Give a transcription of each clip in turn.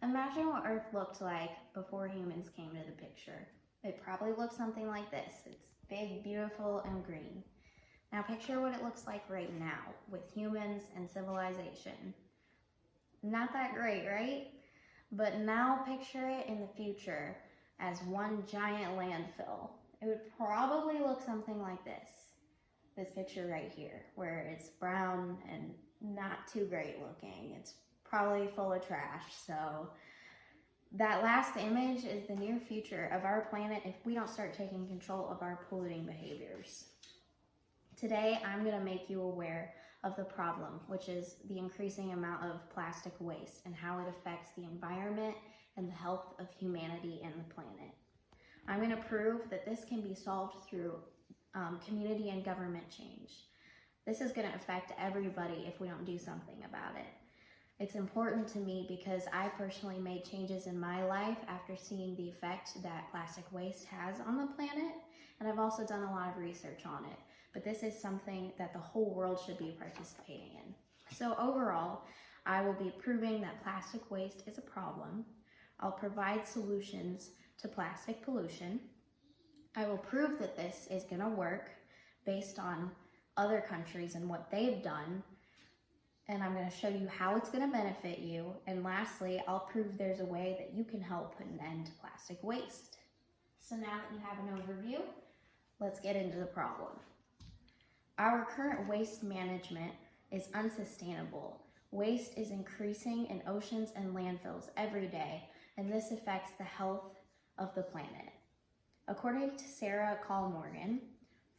Imagine what Earth looked like before humans came to the picture. It probably looked something like this. It's big, beautiful, and green. Now picture what it looks like right now with humans and civilization. Not that great, right? But now picture it in the future as one giant landfill. It would probably look something like this. This picture right here, where it's brown and not too great looking. It's probably full of trash. So that last image is the near future of our planet if we don't start taking control of our polluting behaviors. Today, I'm going to make you aware of the problem, which is the increasing amount of plastic waste and how it affects the environment and the health of humanity and the planet. I'm going to prove that this can be solved through community and government change. This is going to affect everybody if we don't do something about it. It's important to me because I personally made changes in my life after seeing the effect that plastic waste has on the planet, and I've also done a lot of research on it. But this is something that the whole world should be participating in. So overall, I will be proving that plastic waste is a problem. I'll provide solutions to plastic pollution. I will prove that this is going to work based on other countries and what they've done. And I'm going to show you how it's going to benefit you. And lastly, I'll prove there's a way that you can help and end plastic waste. So now that you have an overview, let's get into the problem. Our current waste management is unsustainable. Waste is increasing in oceans and landfills every day, and this affects the health of the planet. According to Sarah Call-Morgan,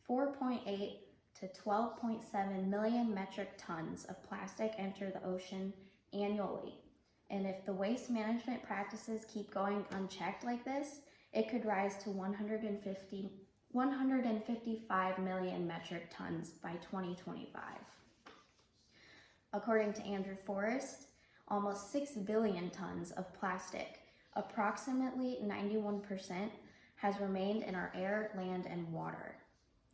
4.8 to 12.7 million metric tons of plastic enter the ocean annually. And if the waste management practices keep going unchecked like this, it could rise to 155 million metric tons by 2025. According to Andrew Forrest, almost 6 billion tons of plastic, approximately 91%, has remained in our air, land, and water.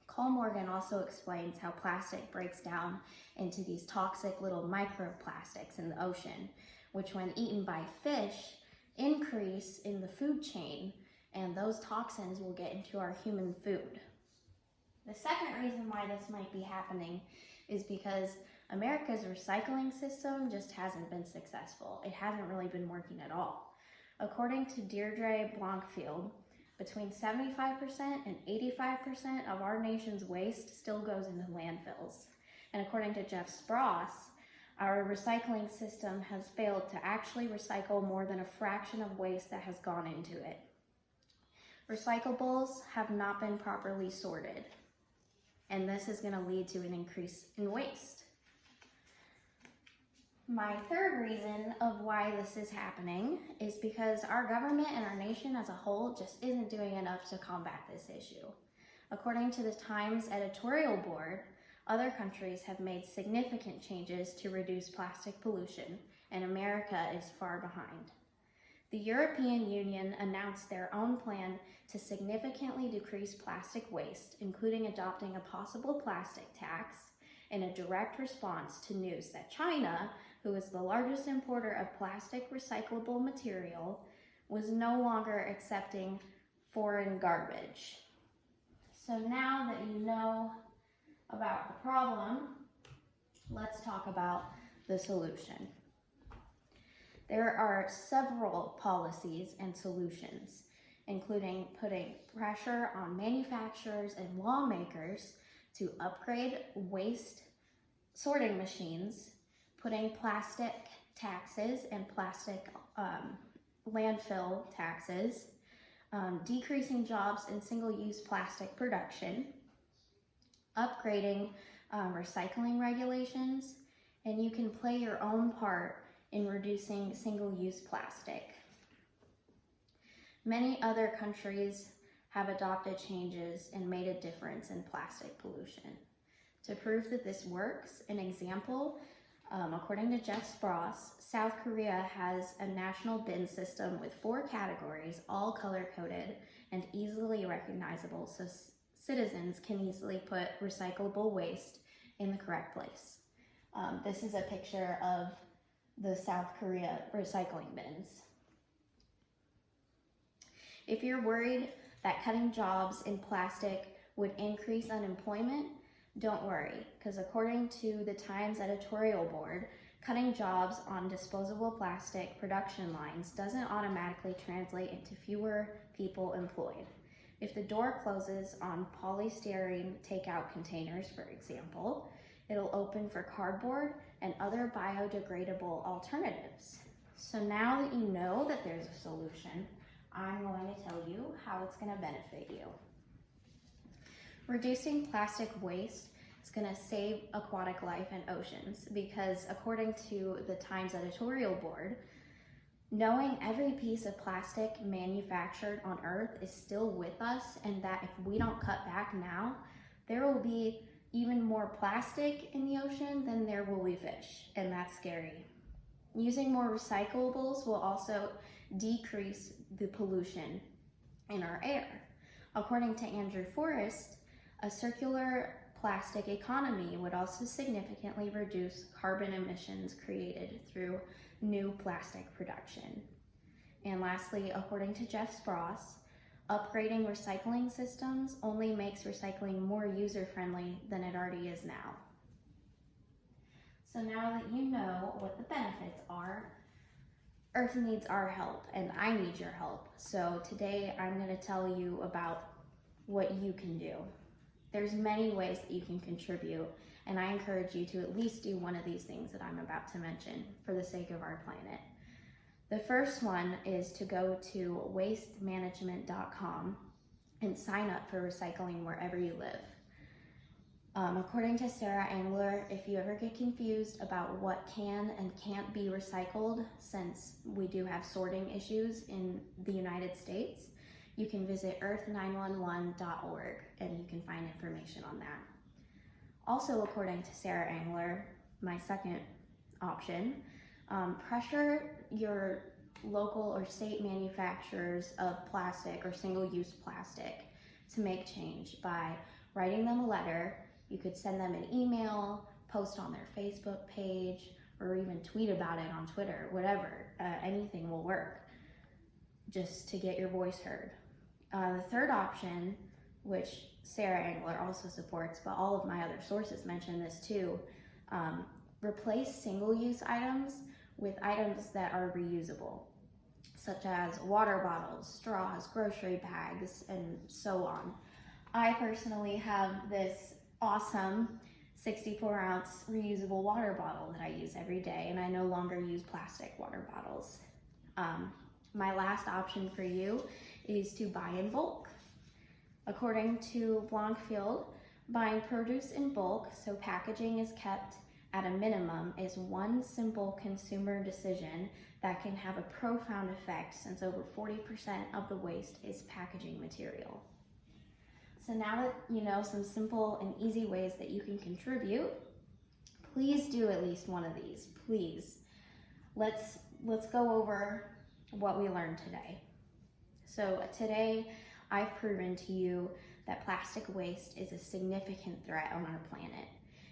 Call-Morgan also explains how plastic breaks down into these toxic little microplastics in the ocean, which when eaten by fish, increase in the food chain, and those toxins will get into our human food. The second reason why this might be happening is because America's recycling system just hasn't been successful. It hasn't really been working at all. According to Deirdre Blankfield, between 75% and 85% of our nation's waste still goes into landfills. And according to Jeff Spross, our recycling system has failed to actually recycle more than a fraction of waste that has gone into it. Recyclables have not been properly sorted, and this is going to lead to an increase in waste. My third reason of why this is happening is because our government and our nation as a whole just isn't doing enough to combat this issue. According to the Times editorial board, other countries have made significant changes to reduce plastic pollution, and America is far behind. The European Union announced their own plan to significantly decrease plastic waste, including adopting a possible plastic tax in a direct response to news that China, who is the largest importer of plastic recyclable material, was no longer accepting foreign garbage. So now that you know about the problem, let's talk about the solution. There are several policies and solutions, including putting pressure on manufacturers and lawmakers to upgrade waste sorting machines, putting plastic taxes and plastic landfill taxes, decreasing jobs in single-use plastic production, upgrading recycling regulations, and you can play your own part in reducing single-use plastic. Many other countries have adopted changes and made a difference in plastic pollution. To prove that this works, an example, according to Jeff Spross, South Korea has a national bin system with 4 categories, all color-coded and easily recognizable, so citizens can easily put recyclable waste in the correct place. This is a picture of the South Korea recycling bins. If you're worried that cutting jobs in plastic would increase unemployment, don't worry, because according to the Times editorial board, cutting jobs on disposable plastic production lines doesn't automatically translate into fewer people employed. If the door closes on polystyrene takeout containers, for example, it'll open for cardboard and other biodegradable alternatives. So now that you know that there's a solution, I'm going to tell you how it's going to benefit you. Reducing plastic waste is going to save aquatic life and oceans because according to the Times editorial board, knowing every piece of plastic manufactured on Earth is still with us and that if we don't cut back now, there will be even more plastic in the ocean than there will be fish, and that's scary. Using more recyclables will also decrease the pollution in our air. According to Andrew Forrest, a circular plastic economy would also significantly reduce carbon emissions created through new plastic production. And lastly, according to Jeff Spross, upgrading recycling systems only makes recycling more user-friendly than it already is now. So now that you know what the benefits are, Earth needs our help and I need your help. So today I'm going to tell you about what you can do. There's many ways that you can contribute, and I encourage you to at least do one of these things that I'm about to mention for the sake of our planet. The first one is to go to wastemanagement.com and sign up for recycling wherever you live. According to Sarah Angler, if you ever get confused about what can and can't be recycled, since we do have sorting issues in the United States, you can visit earth911.org and you can find information on that. Also, according to Sarah Angler, my second option, pressure your local or state manufacturers of plastic or single-use plastic to make change by writing them a letter. You could send them an email, post on their Facebook page, or even tweet about it on Twitter, whatever. Anything will work just to get your voice heard. The third option, which Sarah Angler also supports, but all of my other sources mention this too, replace single-use items with items that are reusable, such as water bottles, straws, grocery bags, and so on. I personally have this awesome 64-ounce reusable water bottle that I use every day, and I no longer use plastic water bottles. My last option for you is to buy in bulk. According to Blankfield, buying produce in bulk so packaging is kept at a minimum is one simple consumer decision that can have a profound effect since over 40% of the waste is packaging material. So now that you know some simple and easy ways that you can contribute, please do at least one of these, please. Let's go over what we learned today. So today I've proven to you that plastic waste is a significant threat on our planet.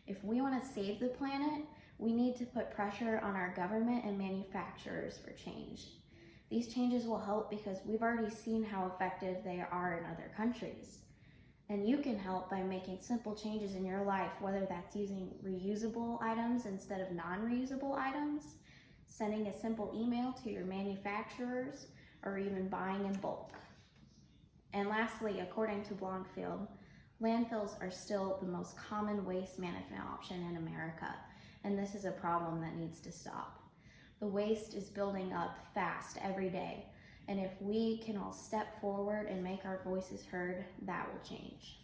If we want to save the planet, we need to put pressure on our government and manufacturers for change. These changes will help because we've already seen how effective they are in other countries. And you can help by making simple changes in your life, whether that's using reusable items instead of non-reusable items, sending a simple email to your manufacturers, or even buying in bulk. And lastly, according to Blankfield, landfills are still the most common waste management option in America, and this is a problem that needs to stop. The waste is building up fast every day, and if we can all step forward and make our voices heard, that will change.